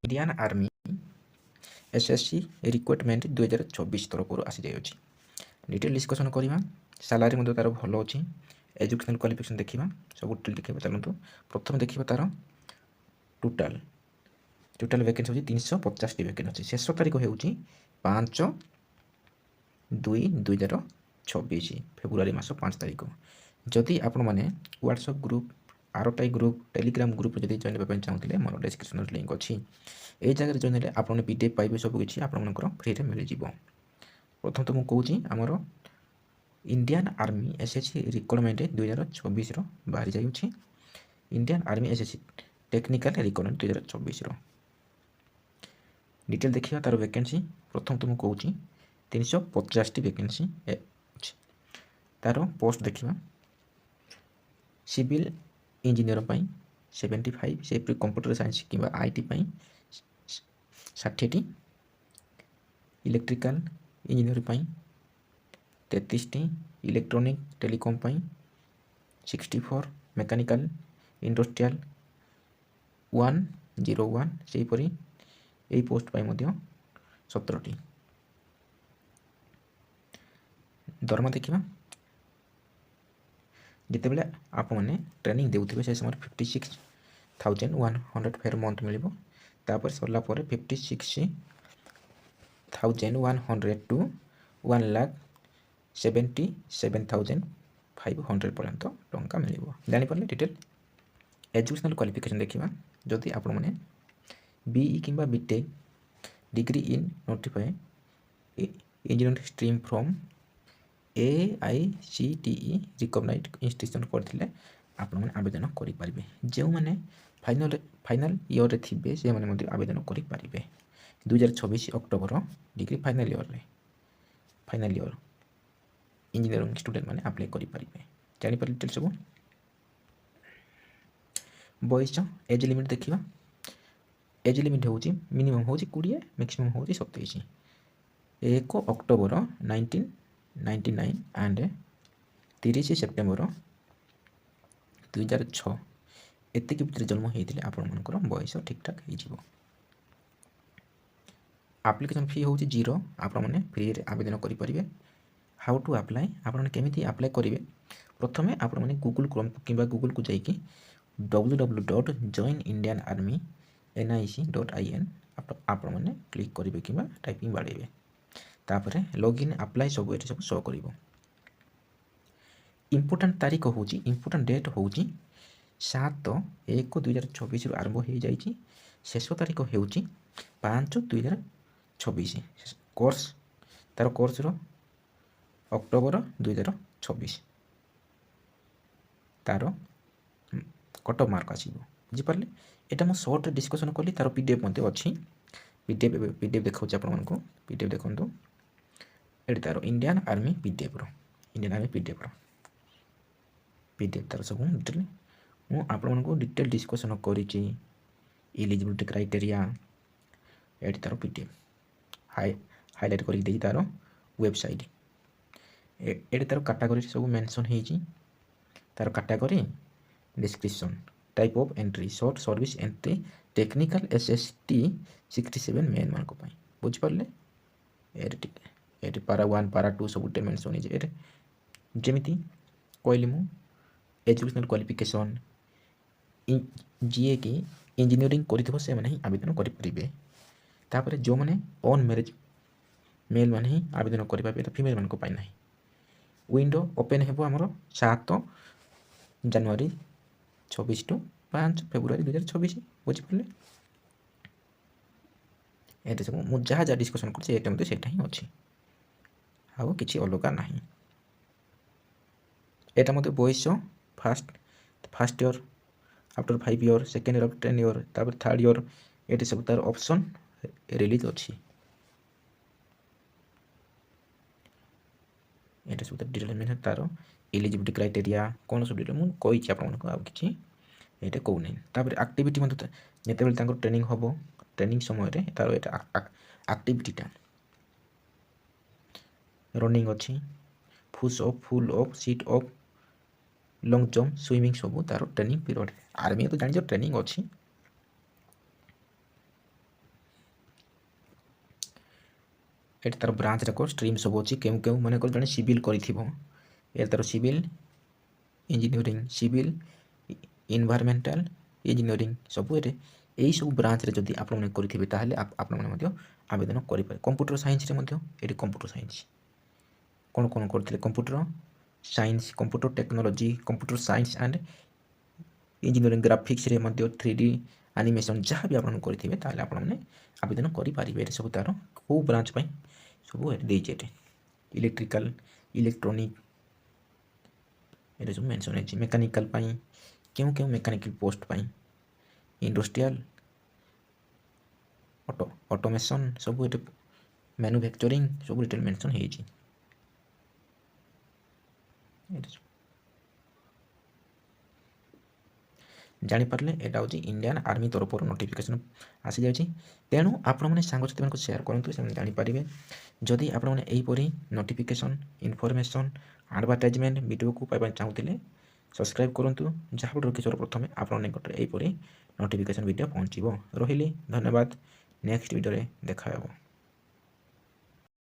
Indian army SSC recruitment 2024 तरफ आसी जाइए डिटेल डिस्कसन करवा सालारी मध्य तार भल अच्छी एजुकेशनल क्वालिफिकेशन देखा सब डिटेल देखा चलते प्रथम देखा तार टोटाल टोटाल वैकेंसी होची 350 टी वैकेंसी अच्छी शेष तारीख हो 5/2/2024 फेब्रुआरी मास 5 तारीख जदि आपण मैंने WhatsApp group RTI group Telegram group जब जॉइन होगा चाहते मोर डिस्क्रिप्शन लिंक अच्छी ये जगह जॉइन हेल्ले आपने पीडीएफ पाइबे सबकि आपंकर फ्री में मिल जाव प्रथम तो मुझे कहूँ आमर इंडियन आर्मी एसएससी रिक्रुटमेंट 2024 बाहरी जाइए Indian army SSC technical recruitment 2024 detail देखिए तार वैकेंसी प्रथम तो मुझे कहूँ 350 टी वैकेंसी अच्छी तार पोस्ट देखा सिविल इंजीनियर 75 से कंप्यूटर साइंस कि IT 60 T electrical engineer 33 T electronic telecom 64 mechanical industrial 101 सेहीपरि यही पोस्ट 17 टी दरमा देखा जितेबाला आप मैंने ट्रेनिंग देउथिबे से समय 56,100 फेर मंथ मिल तापर सरलापर 56,100 टू 1,77,500 पर्यंत टंका मिल जापर डिटेल एजुकेशनल क्वालिफिकेशन देखा जदि आपण मैंने बीई कि BTech degree in notify engineering stream from AICTE recognised institution करते आपने आवेदन करेंगे जो मैंने फाइनाल इयर थे से मैंने आवेदन करेंगे 2024 October degree final year engineering student मैंने अप्लाई करेंगे जापर डिटेल सब बयस एज लिमिट देखा एज लिमिट हूँ मिनिमम हूँ 20 मैक्सिमम हूँ 27 1 अक्टोबर 1999 एंड 30 सेप्टेम्बर 2006 एतिक भितर जन्म होते आपंकर बयस ठीक ठाक हो एप्लिकेशन फी हूँ 0 आपने फ्री आवेदन करेंगे हाउ टू अप्लाई आपने केमी अप्लाई करेंगे प्रथम आपने गूगल क्रोम कि गूगल को जाकि www.joinindianarmy.nic.in आपने क्लिक करेंगे कि टाइपिंग बाड़े तापर लॉगिन अप्लाई सब ये सब शो कर इम्पोर्टाट तारीख हूँ इम्पोर्टाट डेट हूँ 7/1/2024 आरंभ हो जाए शेष तारीख हूँ 5/2024 कोर्स तार कोर्स अक्टोबर 2024 तार कट मार्क आसो बुझिपारे यहाँ मुझे सर्ट डिस्कसन कली तार पीडीएफ अच्छी पीडीएफ देखा आपको पीडीएफ देखो ये तार इंडियन आर्मी पीडीएफ पीडीएफ तार सब डिटेल मुझे डिटेल डिस्कसन करी एलिजिबिलिटी क्राइटेरिया ये तार पीडीएफ हाइलाइट कर तार वेबसाइट ये तार कैटेगरी सब मेंशन होती तार category description type of entry short service entry technical SST 67 main मान बुझिपारे ये पारा 1 पारा 2 सब मेंशन हो जमी कहली मु एजुकेशनल क्वालिफिकेशन जी कि इंजीनियरिंग कर से मैंने ही आवेदन करेंगे तापर जो मैंने ऑन मैरिज मेल मैंने ही आवेदन करेंगे फीमेल मान ना विंडो ओपन हो आमर 7 जनवरी 26 टू 5 फेब्रुआरी 2024 बुझिपारे ये सब मुझे जहाँ जहाँ डिस्कसन कर ही अच्छी आउ कि अलग ना यहाँ मत बयस fast year after 5 year second year 10 year तापर थर्ड इयर ये सब तार ऑप्शन रिलीज अच्छी ये सब डिटेल मैंने तार एलिजिबिलिटी क्राइटेरिया कौन सब डिटेल मुझे कही आपको आउ कि ये कहूना तापर एक्टिविटी मतलब जिते ट्रेनिंग हम ट्रेनिंग समय तार एक्टिविटीटा रनिंग अच्छी push up full up seat up long jump swimming सब तार ट्रेनिंग पीरियड आर्मी तो जान ट्रेनिंग अच्छी ଏଠି ତାର ବ୍ରାଞ୍ଚ ଯାକ ଷ୍ଟ୍ରିମ୍ ସବୁ ଅଛି କେଉଁ କେଉଁ ମନେକର ଜଣେ ସିଭିଲ୍ କରିଥିବ ଏ ତାର ସିଭିଲ୍ ଇଞ୍ଜିନିୟରିଂ ସିଭିଲ୍ ଇନଭାରମେଣ୍ଟାଲ ଇଞ୍ଜିନିୟରିଂ ସବୁ ଏଠି এই ସବୁ ବ୍ରାଞ୍ଚରେ ଯଦି ଆପଣମାନେ କରିଥିବେ ତାହେଲେ ଆପଣମାନେ ମଧ୍ୟ ଆବେଦନ କରିପାରିବେ କମ୍ପ୍ୟୁଟର ସାଇନ୍ସରେ ମଧ୍ୟ ଏଠି କମ୍ପ୍ୟୁଟର ସାଇନ୍ସ କ'ଣ କ'ଣ କରିଥିଲେ computer science computer technology computer science and engineering ଗ୍ରାଫିକ୍ସରେ ମଧ୍ୟ 3D ଆନିମେସନ୍ ଯାହା ବି ଆପଣ କରିଥିବେ ତାହେଲେ ଆପଣମାନେ ଆବେଦନ କରିପାରିବେ ଏଠି ସବୁ ତାର କେଉଁ ବ୍ରାଞ୍ଚ ପାଇଁ ସବୁ ଏଠି ଦେଇଛି ଏଠି ଇଲେକ୍ଟ୍ରିକାଲ ଇଲେକ୍ଟ୍ରୋନିକ୍ ଏଠି ସବୁ ମେନସନ୍ ହେଇଛି ମେକାନିକାଲ ପାଇଁ କେଉଁ କେଉଁ ମେକାନିକାଲ ପୋଷ୍ଟ ପାଇଁ ଇଣ୍ଡଷ୍ଟ୍ରିଆଲ ଅଟୋମେସନ୍ ସବୁ ଏଠି ମ୍ୟାନୁଫ୍ୟାକ୍ଚରିଂ ସବୁ ଡିଟେଲ୍ ମେନସନ୍ ହେଇଛି ଜାଣିପାରିଲେ ଏଇଟା ହେଉଛି ଇଣ୍ଡିଆନ୍ ଆର୍ମି ତରଫରୁ ନୋଟିଫିକେସନ୍ ଆସିଯାଉଛି ତେଣୁ ଆପଣମାନେ ସାଙ୍ଗସାଥିମାନଙ୍କୁ ସେୟାର କରନ୍ତୁ ସେମାନେ ଜାଣିପାରିବେ ଯଦି ଆପଣମାନେ ଏହିପରି ନୋଟିଫିକେସନ୍ ଇନଫର୍ମେସନ୍ ଆଡ଼ଭର୍ଟାଇଜମେଣ୍ଟ ଭିଡ଼ିଓକୁ ପାଇବା ଚାହୁଁଥିଲେ ସବସ୍କ୍ରାଇବ୍ କରନ୍ତୁ ଯାହାଫଳରେ କି ସର୍ବପ୍ରଥମେ ଆପଣଙ୍କ ନିକଟରେ ଏହିପରି ନୋଟିଫିକେସନ୍ ଭିଡ଼ିଓ ପହଞ୍ଚିବ ରହିଲି ଧନ୍ୟବାଦ ନେକ୍ସଟ ଭିଡ଼ିଓରେ ଦେଖା ହେବ।